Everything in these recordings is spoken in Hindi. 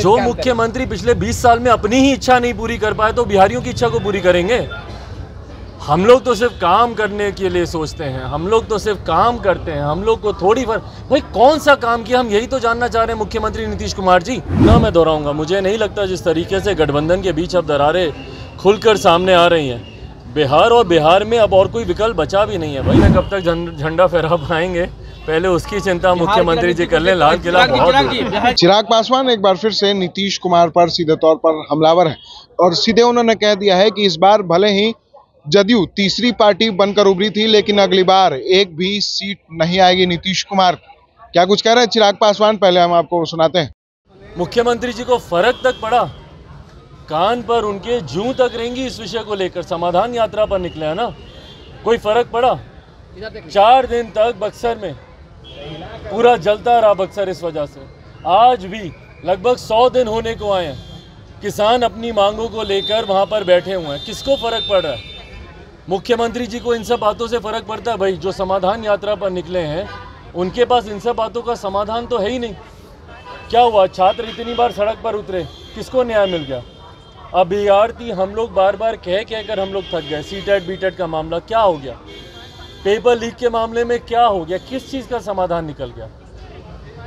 जो मुख्यमंत्री पिछले 20 साल में अपनी ही इच्छा नहीं पूरी कर पाए तो बिहारियों की इच्छा को पूरी करेंगे। हम लोग तो सिर्फ काम करने के लिए सोचते हैं, हम लोग तो सिर्फ काम करते हैं, हम लोग को थोड़ी भाई कौन सा काम किया, हम यही तो जानना चाह रहे हैं मुख्यमंत्री नीतीश कुमार जी। ना मैं दोहराऊंगा, मुझे नहीं लगता जिस तरीके से गठबंधन के बीच अब दरारें खुलकर सामने आ रही हैं बिहार, और बिहार में अब और कोई विकल्प बचा भी नहीं है। भाई मैं कब तक झंडा फहरा पाएंगे, पहले उसकी चिंता मुख्यमंत्री जी कर लें। लाल किला बहुत। चिराग पासवान एक बार फिर से नीतीश कुमार पर सीधे तौर पर हमलावर है और सीधे उन्होंने कह दिया है कि इस बार भले ही जदयू तीसरी पार्टी बनकर उभरी थी, लेकिन अगली बार एक भी सीट नहीं आएगी नीतीश कुमार। क्या कुछ कह रहे हैं चिराग पासवान, पहले हम आपको सुनाते हैं। मुख्यमंत्री जी को फर्क तक पड़ा, कान पर उनके जूं तक रहेंगी इस विषय को लेकर, समाधान यात्रा पर निकले हैं ना, कोई फर्क पड़ा? 4 दिन तक बक्सर में पूरा जलता रहा बक्सर इस वजह से। आज भी लगभग 100 दिन होने को आए हैं, किसान अपनी मांगों को लेकर वहां पर बैठे हुए हैं। किसको फर्क पड़ रहा है? मुख्यमंत्री जी को इन सब बातों से फर्क पड़ता है। भाई जो समाधान यात्रा पर निकले हैं उनके पास इन सब बातों का समाधान तो है ही नहीं। क्या हुआ? छात्र इतनी बार सड़क पर उतरे, किसको न्याय मिल गया? अभ्यर्थी हम लोग बार बार कहकर हम लोग थक गए। सीटेट बीटेट का मामला क्या हो गया? पेपर लीक के मामले में क्या हो गया? किस चीज़ का समाधान निकल गया?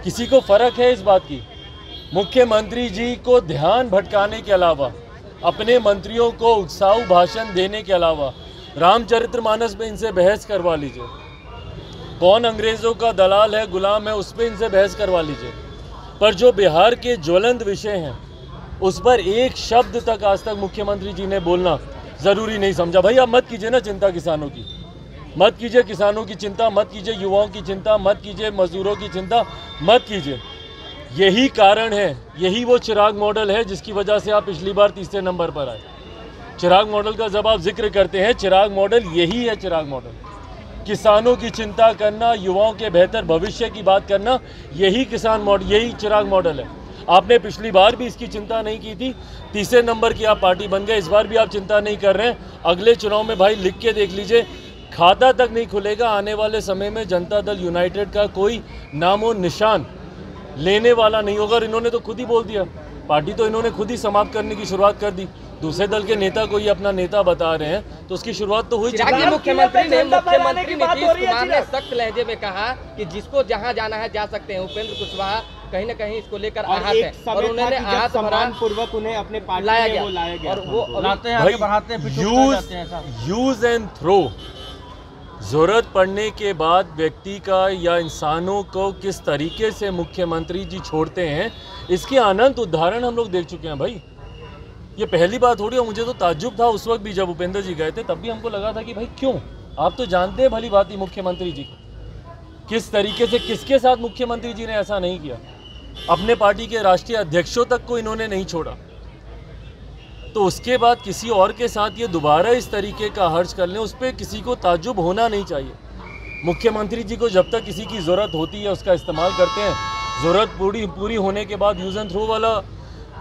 किसी को फर्क है इस बात की? मुख्यमंत्री जी को ध्यान भटकाने के अलावा, अपने मंत्रियों को उत्साह भाषण देने के अलावा, रामचरितमानस पे इनसे बहस करवा लीजिए। कौन अंग्रेजों का दलाल है, गुलाम है, उस पर इनसे बहस करवा लीजिए। पर जो बिहार के ज्वलंत विषय हैं उस पर एक शब्द तक आज तक मुख्यमंत्री जी ने बोलना ज़रूरी नहीं समझा। भाई आप मत कीजिए ना चिंता किसानों की, मत कीजिए किसानों की चिंता, मत कीजिए युवाओं की चिंता, मत कीजिए मजदूरों की चिंता, मत कीजिए। यही कारण है, यही वो चिराग मॉडल है जिसकी वजह से आप पिछली बार तीसरे नंबर पर आए। चिराग मॉडल का जब आप जिक्र करते हैं, चिराग मॉडल यही है। चिराग मॉडल किसानों की चिंता करना, युवाओं के बेहतर भविष्य की बात करना, यही किसान मॉडल, यही चिराग मॉडल है। आपने पिछली बार भी इसकी चिंता नहीं की थी, तीसरे नंबर की आप पार्टी बन गए। इस बार भी आप चिंता नहीं कर रहे हैं। अगले चुनाव में भाई लिख के देख लीजिए, खाता तक नहीं खुलेगा। आने वाले समय में जनता दल यूनाइटेड का कोई नामो निशान लेने वाला नहीं होगा। और इन्होंने तो खुद ही बोल दिया, पार्टी तो इन्होंने खुद ही समाप्त करने की शुरुआत कर दी। दूसरे दल के नेता को ही अपना नेता बता रहे हैं, तो उसकी शुरुआत तो हुई। मुख्यमंत्री नीतीश कुमार ने सख्त लहजे में कहा कि जिसको जहां जाना है जा सकते हैं। उपेंद्र कुशवाहा कहीं न कहीं इसको लेकर आहत है और उन्होंने आहत सम्मान पूर्वक उन्हें अपने पार्टी में लाया गया और वो लाते हैं, आगे बढ़ाते हैं। यूज एंड थ्रो, जरूरत पड़ने के बाद व्यक्ति का या इंसानों को किस तरीके से मुख्यमंत्री जी छोड़ते हैं, इसके अनंत उदाहरण हम लोग देख चुके हैं। भाई ये पहली बात थोड़ी है। मुझे तो ताज्जुब था उस वक्त भी जब उपेंद्र जी गए थे, तब भी हमको लगा था कि भाई क्यों, आप तो जानते हैं भली भांति मुख्यमंत्री जी को, किस तरीके से, किसके साथ मुख्यमंत्री जी ने ऐसा नहीं किया। अपने पार्टी के राष्ट्रीय अध्यक्षों तक को इन्होंने नहीं छोड़ा, तो उसके बाद किसी और के साथ ये दोबारा इस तरीके का हर्ज कर लें, उस पर किसी को ताज्जुब होना नहीं चाहिए। मुख्यमंत्री जी को जब तक किसी की ज़रूरत होती है उसका इस्तेमाल करते हैं, ज़रूरत पूरी होने के बाद यूज एंड थ्रो वाला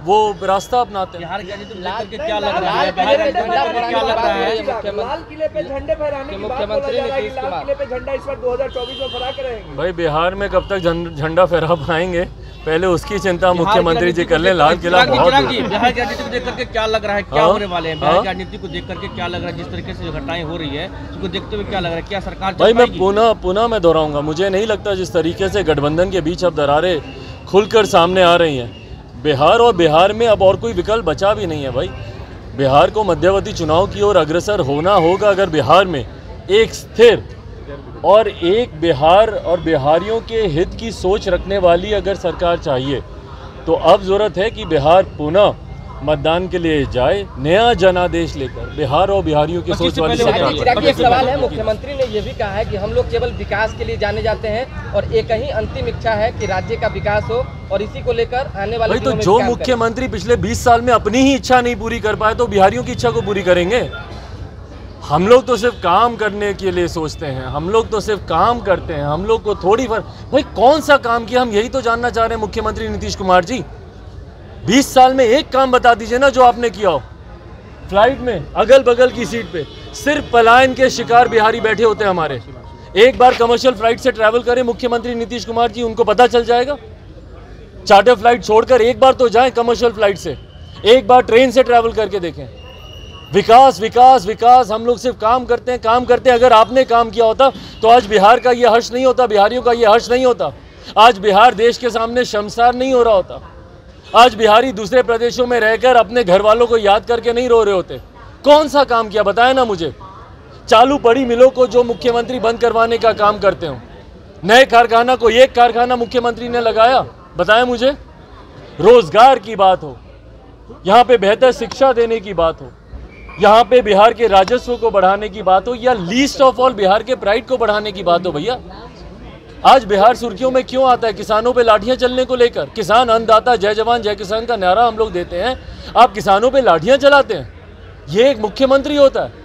वो रास्ता अपनाते हैं। बिहार के क्या लग रहा है? लाल किले पे झंडे फहराने की बात बोला जा रहा है, लाल किले पे झंडा इस बार 2024 में फहरा के रहेंगे। भाई बिहार में कब तक झंडा फहरा पाएंगे, पहले उसकी चिंता मुख्यमंत्री जी कर लें। लाल किला बहुत। बिहार की राजनीति को देख करके क्या लग रहा है, क्या होने वाले हैं? बिहार की राजनीति को देख करके क्या लग रहा है, जिस तरीके से जो घटनाएं हो रही है उसको देखते हुए क्या लग रहा है, क्या सरकार? भाई मैं पुनः मैं दोहराऊंगा, मुझे नहीं लगता जिस तरीके से गठबंधन के बीच अब दरारें खुलकर सामने आ रही हैं बिहार, और बिहार में अब और कोई विकल्प बचा भी नहीं है। भाई बिहार को मध्यवर्ती चुनाव की ओर अग्रसर होना होगा। अगर बिहार में एक स्थिर और एक बिहार और बिहारियों के हित की सोच रखने वाली अगर सरकार चाहिए, तो अब ज़रूरत है कि बिहार पुनः मतदान के लिए जाए, नया जनादेश लेकर बिहार और बिहारियों की सोच वाली सरकार। एक सवाल है, मुख्यमंत्री ने यह भी कहा है कि हम लोग केवल विकास के लिए जाने जाते हैं और एक ही अंतिम इच्छा है कि राज्य का विकास हो, और इसी को लेकर आने वाले दिनों में जो मुख्यमंत्री पिछले 20 साल में अपनी ही इच्छा नहीं पूरी कर पाए तो बिहारियों की इच्छा को पूरी करेंगे। हम लोग तो सिर्फ काम करने के लिए सोचते हैं, हम लोग तो सिर्फ काम करते हैं, हम लोग को थोड़ी भाई कौन सा काम किया, हम यही तो जानना चाह रहे हैं मुख्यमंत्री नीतीश कुमार जी। 20 साल में एक काम बता दीजिए ना जो आपने किया हो। फ्लाइट में अगल बगल की सीट पे सिर्फ पलायन के शिकार बिहारी बैठे होते हैं हमारे। एक बार कमर्शियल फ्लाइट से ट्रैवल करें मुख्यमंत्री नीतीश कुमार जी, उनको पता चल जाएगा। चार्टर फ्लाइट छोड़कर एक बार तो जाएं कमर्शियल फ्लाइट से, एक बार ट्रेन से ट्रैवल करके देखें। विकास विकास विकास, हम लोग सिर्फ काम करते हैं। अगर आपने काम किया होता तो आज बिहार का ये हर्ष नहीं होता, बिहारियों का ये हर्ष नहीं होता। आज बिहार देश के सामने शर्मसार नहीं हो रहा होता। आज बिहारी दूसरे प्रदेशों में रहकर अपने घर वालों को याद करके नहीं रो रहे होते। कौन सा काम किया बताएं ना मुझे। चालू पड़ी मिलों को जो मुख्यमंत्री बंद करवाने का काम करते हो, नए कारखाना को एक कारखाना मुख्यमंत्री ने लगाया, बताएं मुझे। रोजगार की बात हो, यहाँ पे बेहतर शिक्षा देने की बात हो, यहाँ पे बिहार के राजस्व को बढ़ाने की बात हो, या लीस्ट ऑफ ऑल बिहार के प्राइड को बढ़ाने की बात हो, भैया आज बिहार सुर्खियों में क्यों आता है? किसानों पे लाठियां चलने को लेकर। किसान अन्नदाता जय जवान जय किसान का नारा हम लोग देते हैं, आप किसानों पे लाठियां चलाते हैं। ये एक मुख्यमंत्री होता है।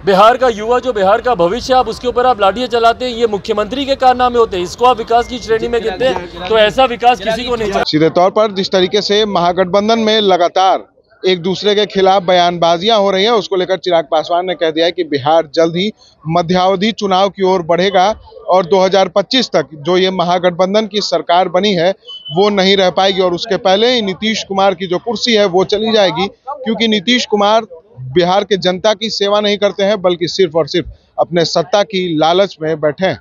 बिहार का युवा जो बिहार का भविष्य, आप उसके ऊपर आप लाठियां चलाते हैं, ये मुख्यमंत्री के कारनामे होते हैं। इसको आप विकास की श्रेणी में गिनते हैं? तो ऐसा विकास किसी को नहीं चाहिए। सीधे तौर पर जिस तरीके से महागठबंधन में लगातार एक दूसरे के खिलाफ बयानबाजियां हो रही है, उसको लेकर चिराग पासवान ने कह दिया है कि बिहार जल्द ही मध्यावधि चुनाव की ओर बढ़ेगा और 2025 तक जो ये महागठबंधन की सरकार बनी है वो नहीं रह पाएगी, और उसके पहले ही नीतीश कुमार की जो कुर्सी है वो चली जाएगी, क्योंकि नीतीश कुमार बिहार के जनता की सेवा नहीं करते हैं, बल्कि सिर्फ और सिर्फ अपने सत्ता की लालच में बैठे हैं।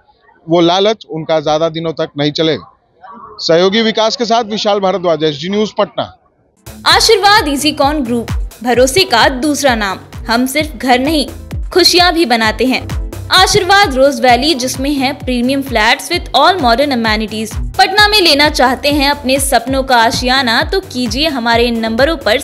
वो लालच उनका ज्यादा दिनों तक नहीं चलेगा। सहयोगी विकास के साथ विशाल भारद्वाज, SG न्यूज़ पटना। आशीर्वाद इजीकॉन ग्रुप, भरोसे का दूसरा नाम। हम सिर्फ घर नहीं, खुशियां भी बनाते हैं। आशीर्वाद रोज वैली, जिसमें है premium flats with all modern amenities. Patna में लेना चाहते हैं अपने सपनों का आशियाना, तो कीजिए हमारे इन नंबरों पर